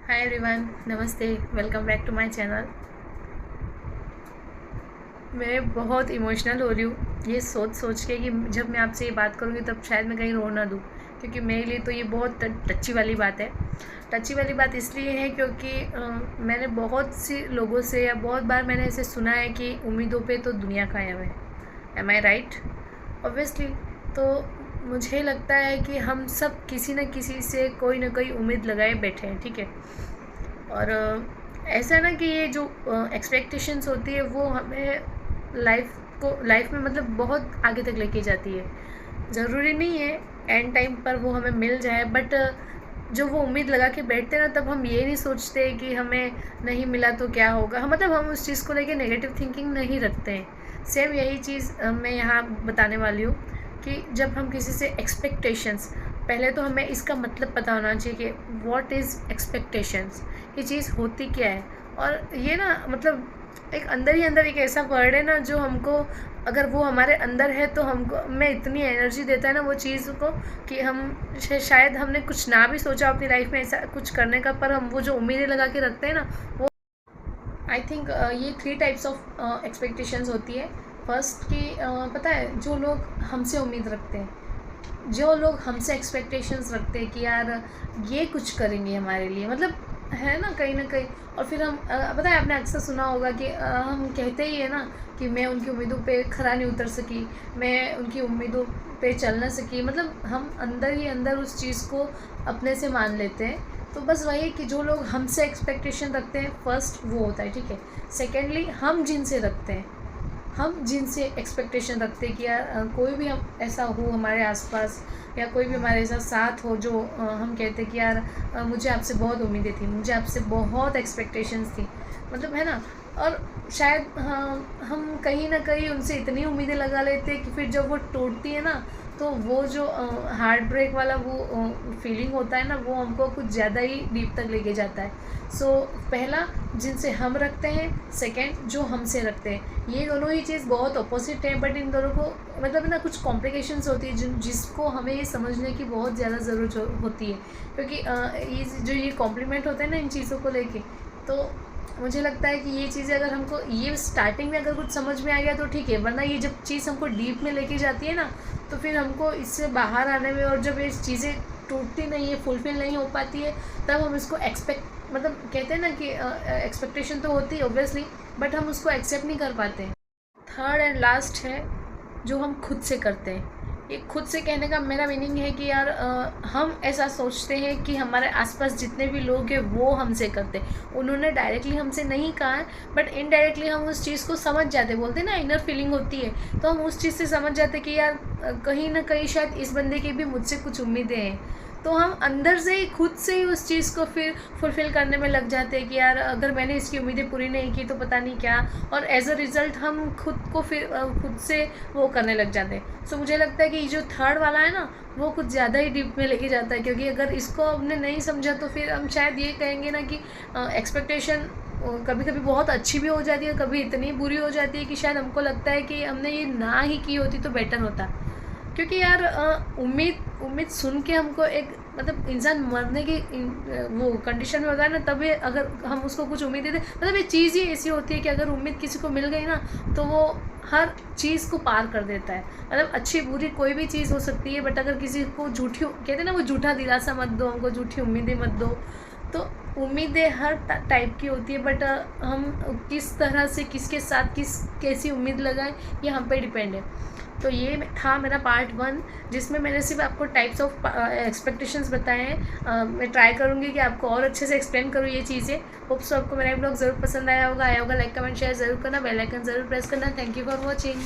हाय everyone, नमस्ते। Welcome back to my channel. मैं बहुत इमोशनल हो रही हूँ ये सोच सोच के कि जब मैं आपसे ये बात करूँगी तब शायद मैं कहीं रो ना दूँ, क्योंकि मेरे लिए तो ये बहुत टच्ची वाली बात है। टच्ची वाली बात इसलिए है क्योंकि मैंने बहुत सी लोगों से या बहुत बार मैंने ऐसे सुना है कि उम्मीदों पे तो दुनिया कायम है। एम आई राइट? ऑब्वियसली। तो मुझे लगता है कि हम सब किसी न किसी से कोई ना कोई उम्मीद लगाए बैठे हैं, ठीक है। और ऐसा ना कि ये जो एक्सपेक्टेशंस होती है वो हमें लाइफ में मतलब बहुत आगे तक लेके जाती है। ज़रूरी नहीं है एंड टाइम पर वो हमें मिल जाए, बट जो वो उम्मीद लगा के बैठते हैं ना, तब हम ये नहीं सोचते कि हमें नहीं मिला तो क्या होगा। हम मतलब हम उस चीज़ को लेके नेगेटिव थिंकिंग नहीं रखते हैं। सेम यही चीज़ मैं यहाँ बताने वाली हूँ कि जब हम किसी से एक्सपेक्टेशंस, पहले तो हमें इसका मतलब पता होना चाहिए कि व्हाट इज़ एक्सपेक्टेशंस, ये चीज़ होती क्या है। और ये ना मतलब एक अंदर ही अंदर एक ऐसा वर्ड है ना जो हमको, अगर वो हमारे अंदर है तो हमको में इतनी एनर्जी देता है ना वो चीज़ को कि हम शायद हमने कुछ ना भी सोचा अपनी लाइफ में ऐसा कुछ करने का, पर हम वो जो उम्मीदें लगा के रखते हैं ना वो, आई थिंक ये 3 टाइप्स ऑफ एक्सपेक्टेशंस होती है। फर्स्ट कि पता है, जो लोग हमसे उम्मीद रखते हैं, जो लोग हमसे एक्सपेक्टेशंस रखते हैं कि यार ये कुछ करेंगे हमारे लिए, मतलब है ना कहीं ना कहीं। और फिर हम पता है, आपने अक्सर सुना होगा कि हम कहते ही है ना कि मैं उनकी उम्मीदों पे खरा नहीं उतर सकी, मैं उनकी उम्मीदों पे चल ना सकी। मतलब हम अंदर ही अंदर उस चीज़ को अपने से मान लेते हैं। तो बस वही कि जो लोग हमसे एक्सपेक्टेशन रखते हैं, फर्स्ट वो होता है, ठीक है। सेकेंडली, हम जिनसे रखते हैं, हम जिनसे एक्सपेक्टेशन रखते हैं कि यार कोई भी हम ऐसा हो हमारे आसपास, या कोई भी हमारे साथ साथ हो जो हम कहते हैं कि यार मुझे आपसे बहुत उम्मीदें थी, मुझे आपसे बहुत एक्सपेक्टेशंस थी, मतलब है ना। और शायद हम कहीं ना कहीं उनसे इतनी उम्मीदें लगा लेते हैं कि फिर जब वो टूटती है ना, तो वो जो हार्ट ब्रेक वाला वो फीलिंग होता है ना, वो हमको कुछ ज़्यादा ही डीप तक लेके जाता है। सो पहला, जिनसे हम रखते हैं। सेकंड, जो हमसे रखते हैं। ये दोनों ही चीज़ बहुत अपोजिट है, बट इन दोनों को मतलब ना कुछ कॉम्प्लिकेशंस होती है जिसको हमें ये समझने की बहुत ज़्यादा ज़रूरत होती है। क्योंकि ये जो ये कॉम्प्लीमेंट होते हैं ना इन चीज़ों को लेके, तो मुझे लगता है कि ये चीज़ें अगर हमको ये स्टार्टिंग में अगर कुछ समझ में आ गया तो ठीक है, वरना ये जब चीज़ हमको डीप में लेके जाती है ना, तो फिर हमको इससे बाहर आने में, और जब ये चीज़ें टूटती नहीं है, फुलफिल नहीं हो पाती है, तब हम इसको मतलब कहते हैं ना कि एक्सपेक्टेशन तो होती है ऑब्वियसली, बट हम उसको एक्सेप्ट नहीं कर पाते हैं। थर्ड एंड लास्ट है जो हम खुद से करते हैं। ये खुद से कहने का मेरा मीनिंग है कि यार हम ऐसा सोचते हैं कि हमारे आसपास जितने भी लोग हैं वो हमसे करते हैं। उन्होंने डायरेक्टली हमसे नहीं कहा है, बट इनडायरेक्टली हम उस चीज़ को समझ जाते, बोलते हैं ना इनर फीलिंग होती है, तो हम उस चीज़ से समझ जाते कि यार कहीं ना कहीं शायद इस बंदे की भी मुझसे कुछ उम्मीदें हैं। तो हम अंदर से ही खुद से ही उस चीज़ को फिर फुलफ़िल करने में लग जाते हैं कि यार अगर मैंने इसकी उम्मीदें पूरी नहीं की तो पता नहीं क्या, और एज़ अ रिज़ल्ट हम खुद को फिर खुद से वो करने लग जाते हैं। सो मुझे लगता है कि जो थर्ड वाला है ना, वो कुछ ज़्यादा ही डीप में लेके जाता है, क्योंकि अगर इसको हमने नहीं समझा तो फिर हम शायद ये कहेंगे ना कि एक्सपेक्टेशन कभी कभी बहुत अच्छी भी हो जाती है, कभी इतनी बुरी हो जाती है कि शायद हमको लगता है कि हमने ये ना ही की होती तो बेटर होता। क्योंकि यार उम्मीद उम्मीद सुन के हमको एक मतलब इंसान मरने की वो कंडीशन में होता है ना, तभी अगर हम उसको कुछ उम्मीद देते, मतलब ये चीज़ ही ऐसी होती है कि अगर उम्मीद किसी को मिल गई ना, तो वो हर चीज़ को पार कर देता है। मतलब अच्छी बुरी कोई भी चीज़ हो सकती है, बट अगर किसी को झूठी, कहते हैं ना वो झूठा दिलासा मत दो हमको, झूठी उम्मीदें मत दो। तो उम्मीदें हर टाइप की होती है, बट हम किस तरह से किसके साथ कैसी उम्मीद लगाएं, ये हम पे डिपेंड है। तो ये था मेरा पार्ट 1, जिसमें मैंने सिर्फ आपको टाइप्स ऑफ एक्सपेक्टेशंस बताए हैं। मैं ट्राई करूँगी कि आपको और अच्छे से एक्सप्लेन करूँ ये चीज़ें। होप सो आपको मेरा ब्लॉग ज़रूर पसंद आया होगा। लाइक कमेंट शेयर ज़रूर करना, बेल आइकन ज़रूर प्रेस करना। Thank you for watching.